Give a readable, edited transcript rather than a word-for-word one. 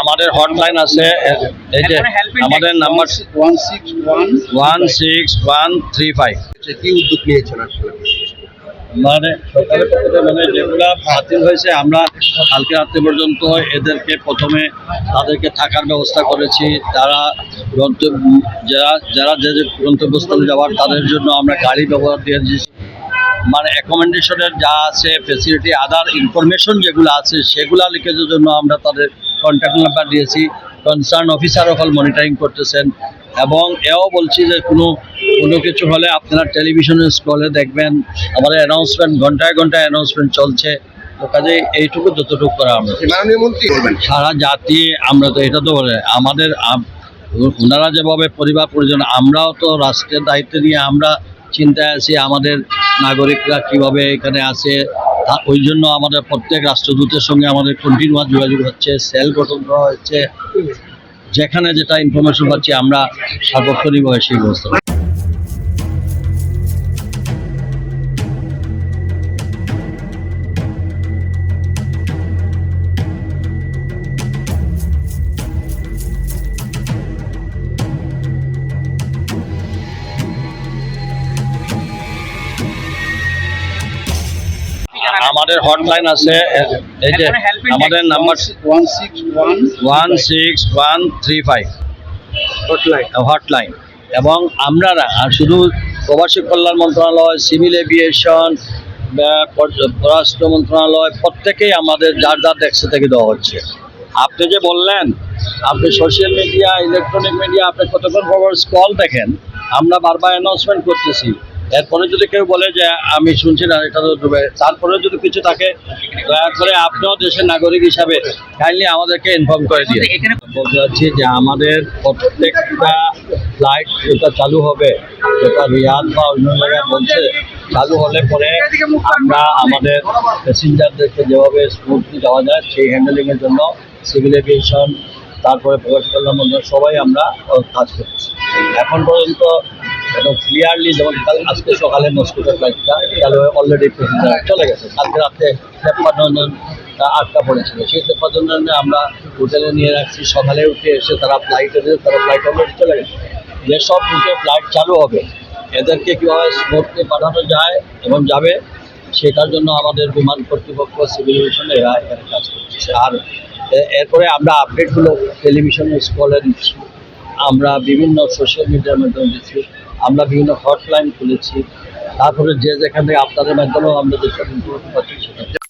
আমাদের হটলাইন আছে, এই যে আমাদের নাম্বার 16135। কি উদ্যোগ নিয়েছেন আসলে? মানে সরকারের পক্ষ থেকে মানে যেগুলা বাতিল হয়েছে, আমরা কালকে রাত্রি পর্যন্ত এদেরকে প্রথমে তাদেরকে থাকার ব্যবস্থা করেছি। তারা যারা যে গন্তব্যস্থলে যাওয়ার তাদের জন্য আমরা গাড়ি ব্যবহার দিয়ে দিয়েছি। মানে অ্যাকোমোডেশনের যা আছে ফেসিলিটি, আদার ইনফরমেশন যেগুলো আছে সেগুলা লিখের জন্য আমরা তাদের কন্ট্যাক্ট নাম্বার দিয়েছি। কনসার্ন অফিসার অকল মনিটরিং করতেছেন, এবং এও বলছি যে কোনো কিছু হলে আপনারা টেলিভিশনের স্ক্রলে দেখবেন আমাদের অ্যানাউন্সমেন্ট, ঘন্টায় ঘন্টায় অ্যানাউন্সমেন্ট চলছে। তো কাজে এইটুকু যতটুকু করা আমরা মাননীয় মন্ত্রী বলবেন সারা জাতি, আমরা তো এটা তো বলে আমাদের ওনারা যেভাবে পরিবার পরিজন, আমরাও তো রাষ্ট্রের দায়িত্ব নিয়ে আমরা চিন্তায় আছি আমাদের নাগরিকরা কিভাবে এখানে আছে। ওই জন্য আমাদের প্রত্যেক রাষ্ট্রদূতের সঙ্গে আমাদের কন্টিনিউয়াস যোগাযোগ হচ্ছে, সেল গঠন করা হচ্ছে, যেখানে যেটা ইনফরমেশন পাচ্ছি আমরা সার্বক্ষণিকভাবে সেই ব্যবস্থা। আমাদের হটলাইন আছে, এই যে আমাদের নাম্বার 16135 হটলাইন। এবং আমরা শুধু প্রবাসী কল্যাণ মন্ত্রণালয়, সিভিল এভিয়েশন, পররাষ্ট্র মন্ত্রণালয় প্রত্যেকেই আমাদের যার ডেস্ক থেকে দেওয়া হচ্ছে। আপনি যে বললেন আপনি সোশ্যাল মিডিয়া, ইলেকট্রনিক মিডিয়া, আপনি কতক্ষণ খবর কল দেখেন, আমরা বারবার অ্যানাউন্সমেন্ট করতেছি। এরপরে যদি কেউ বলে যে আমি শুনছি না, এটা তো ডুবে, তারপরে যদি কিছু থাকে দয়া করে আপনিও দেশের নাগরিক হিসাবে কাইন্ডলি আমাদেরকে ইনফর্ম করে দিয়ে। বলতে চাচ্ছি যে আমাদের প্রত্যেকটা ফ্লাইট যেটা চালু হবে, যেটা রিয়াদ বা অন্য জায়গায় বলছে চালু হলে পরে আমরা আমাদের প্যাসেঞ্জারদেরকে যেভাবে স্মুথলি যাওয়া যায় সেই হ্যান্ডেলিংয়ের জন্য সিভিল এভিয়েশন, তারপরে প্রবাসী কল্যাণ মন্ত্রণালয় সবাই আমরা কাজ করতেছি। এখন পর্যন্ত একদম ক্লিয়ারলি, যেমন আজকে সকালে মস্কোর ফ্লাইটটা চালু হয়ে অলরেডি প্যাসেঞ্জার চলে গেছে। কালকে রাত্রে 53 জন আটকা পড়েছিল, সেই 53 জনে আমরা হোটেলে নিয়ে রাখছি। সকালে উঠে এসে তারা ফ্লাইট অলরেডি চলে গেছে। যেসব রুটে ফ্লাইট চালু হবে এদেরকে কীভাবে স্মুথলি পাঠানো যায় এবং যাবে, সেটার জন্য আমাদের বিমান কর্তৃপক্ষ, সিভিল এভিয়েশন এরা এখানে কাজ করছে। আর এরপরে আমরা আপডেটগুলো টেলিভিশনের স্ক্রলে দিচ্ছি, আমরা বিভিন্ন সোশ্যাল মিডিয়ার মাধ্যমে দিচ্ছি, আমরা বিভিন্ন হটলাইন খুলেছি। তারপরে যে যেখান থেকে আপনাদের মাধ্যমেও আমরা যেসব ইনফরমেশন পাচ্ছি সেটা